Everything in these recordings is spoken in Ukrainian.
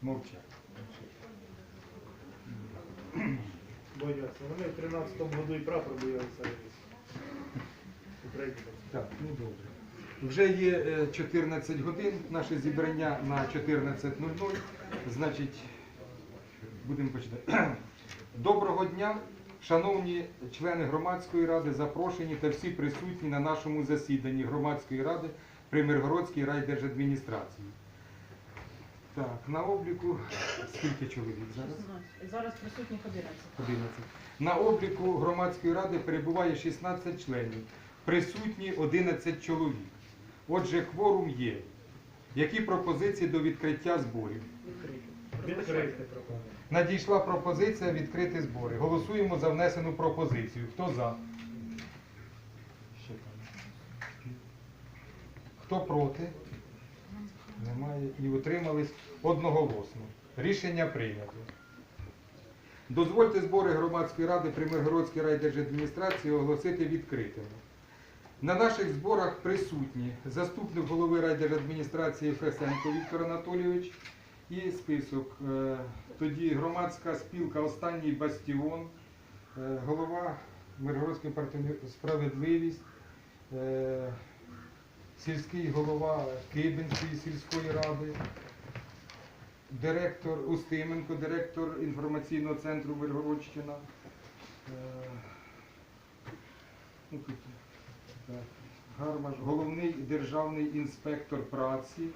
Мовчать. Бояться. Вони в 13-му году і прапор боялися. Так, ну добре. Вже є 14 годин, наше зібрання на 14:00. Значить, будемо починати. Доброго дня, шановні члени громадської ради, запрошені та всі присутні на нашому засіданні громадської ради при Миргородській райдержадміністрації. Так, на обліку скільки чоловік зараз? Зараз присутніх 11. 11. На обліку громадської ради перебуває 16 членів. Присутні 11 чоловік. Отже, кворум є. Які пропозиції до відкриття зборів? Відкрити пропозицію. Надійшла пропозиція відкрити збори. Голосуємо за внесену пропозицію. Хто за? Ще там. Хто проти? Немає. І утримались одноголосно. Рішення прийнято. Дозвольте збори громадської ради при Миргородській райдержадміністрації оголосити відкритими. На наших зборах присутні заступник голови райдержадміністрації Фесенко Віктор Анатолійович і список. Тоді громадська спілка «Останній бастіон», голова Миргородської партії «Справедливість», сільський голова Кибинської сільської ради, директор Устименко, директор інформаційного центру Миргородщина, Гармаш, головний державний інспектор праці,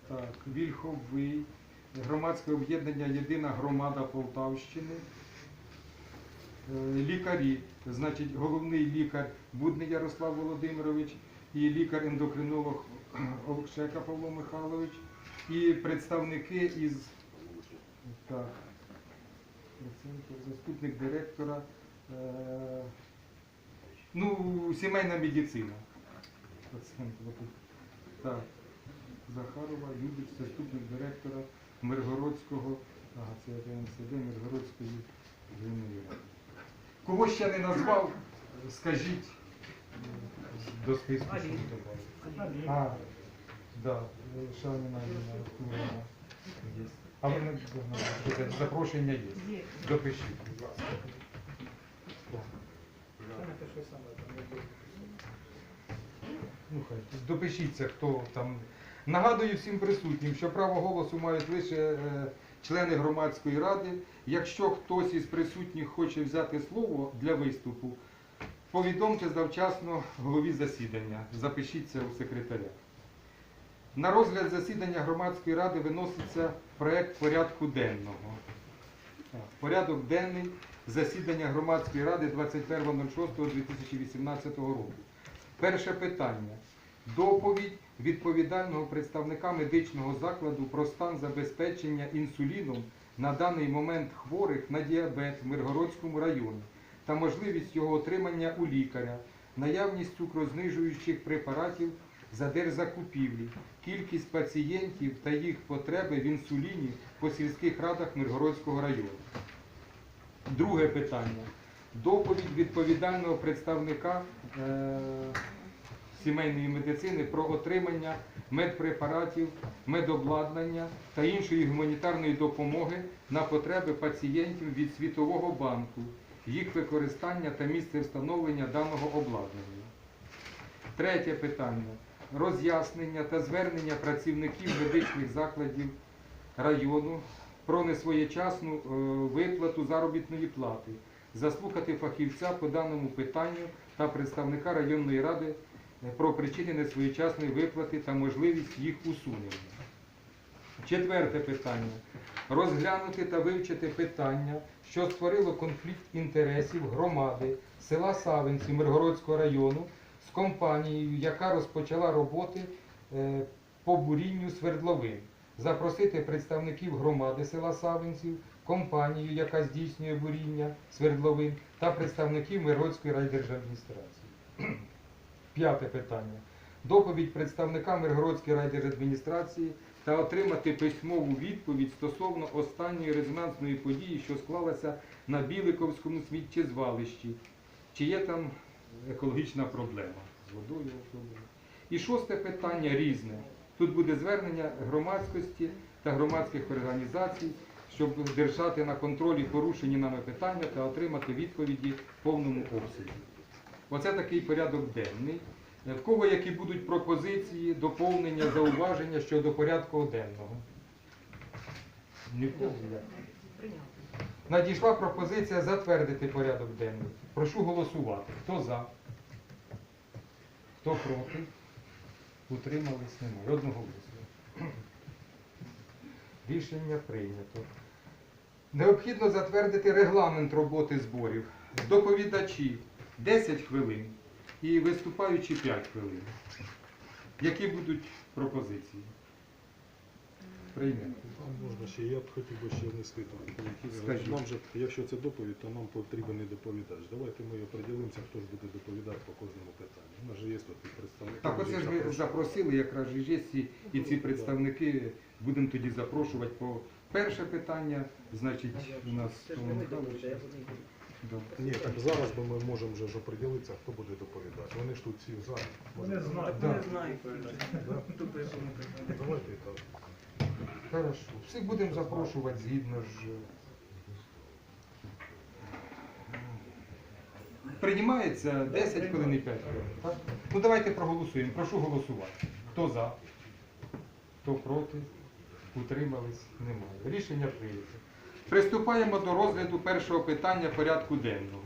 так, Вільховий, громадське об'єднання «Єдина громада Полтавщини», лікарі, значить, головний лікар Будний Ярослав Володимирович і лікар-ендокринолог Олкшека Павло Михайлович, і представники із так, заступник директора, сімейна медицина. Так, Захарова, Юдич, заступник директора Миргородського, це МСД Миргородської районної ради. Кого ще не назвав, скажіть до списку, що ви добавили. Да, Шаніна, Турина є. А ви не запрошення є. Допишіть, будь ласка. Допишіться, хто там. Нагадую всім присутнім, що право голосу мають лише члени громадської ради. Якщо хтось із присутніх хоче взяти слово для виступу, повідомте завчасно голові засідання. Запишіться у секретаря. На розгляд засідання громадської ради виноситься проект порядку денного. Порядок денний засідання громадської ради 21.06.2018 року. Перше питання. Доповідь відповідального представника медичного закладу про стан забезпечення інсуліном на даний момент хворих на діабет в Миргородському районі та можливість його отримання у лікаря, наявність цукрознижуючих препаратів за держзакупівлі, кількість пацієнтів та їх потреби в інсуліні по сільських радах Миргородського району. Друге питання. Доповідь відповідального представника сімейної медицини про отримання медпрепаратів, медобладнання та іншої гуманітарної допомоги на потреби пацієнтів від Світового банку, їх використання та місце встановлення даного обладнання. Третє питання. Роз'яснення та звернення працівників медичних закладів району про несвоєчасну виплату заробітної плати, заслухати фахівця по даному питанню та представника районної ради про причини несвоєчасної виплати та можливість їх усунення. Четверте питання. Розглянути та вивчити питання, що створило конфлікт інтересів громади села Савинці Миргородського району з компанією, яка розпочала роботи по бурінню свердловин. Запросити представників громади села Савинців, компанію, яка здійснює буріння свердловин, та представників Миргородської райдержадміністрації. П'яте питання. Доповідь представника Миргородської райдержадміністрації та отримати письмову відповідь стосовно останньої резонансної події, що склалася на Біликовському сміттєзвалищі. Чи є там екологічна проблема з водою? І шосте питання різне. Тут буде звернення громадськості та громадських організацій, щоб держати на контролі порушені нами питання та отримати відповіді в повному обсязі. Оце такий порядок денний. В кого які будуть пропозиції, доповнення, зауваження щодо порядку денного? Нікого. Надійшла пропозиція затвердити порядок денний. Прошу голосувати. Хто за? Хто проти? Утримались? Немає. Одного голосу. Рішення прийнято. Необхідно затвердити регламент роботи зборів. Доповідачі 10 хвилин і виступаючі 5 хвилин. Які будуть пропозиції? Прийняти. Можна ще, я б хотів би ще внести там. Скажіть. Нам же, якщо це доповідь, то нам потрібен і доповідач. Давайте ми определимося, хто ж буде доповідати по кожному питанню. У нас же є тут і представники. Так, оце ж ви запросили, якраз же є і ці представники, будемо тоді запрошувати по перше питання, значить, у нас Павло Михайлович. Да. Ні, так зараз би ми можемо вже ж определитися, хто буде доповідати. Вони ж тут всі в залі. Вони знають. Да. Вони знають. Да? Тут я пам'ятаю. Давайте і так. Хорошо. Всіх будемо запрошувати згідно ж. Приймається 10 хвилин і 5 хвилин. Так? Ну давайте проголосуємо. Прошу голосувати. Хто за? Хто проти? Утримались? Немає. Рішення прийнято. Приступаємо до розгляду першого питання порядку денного.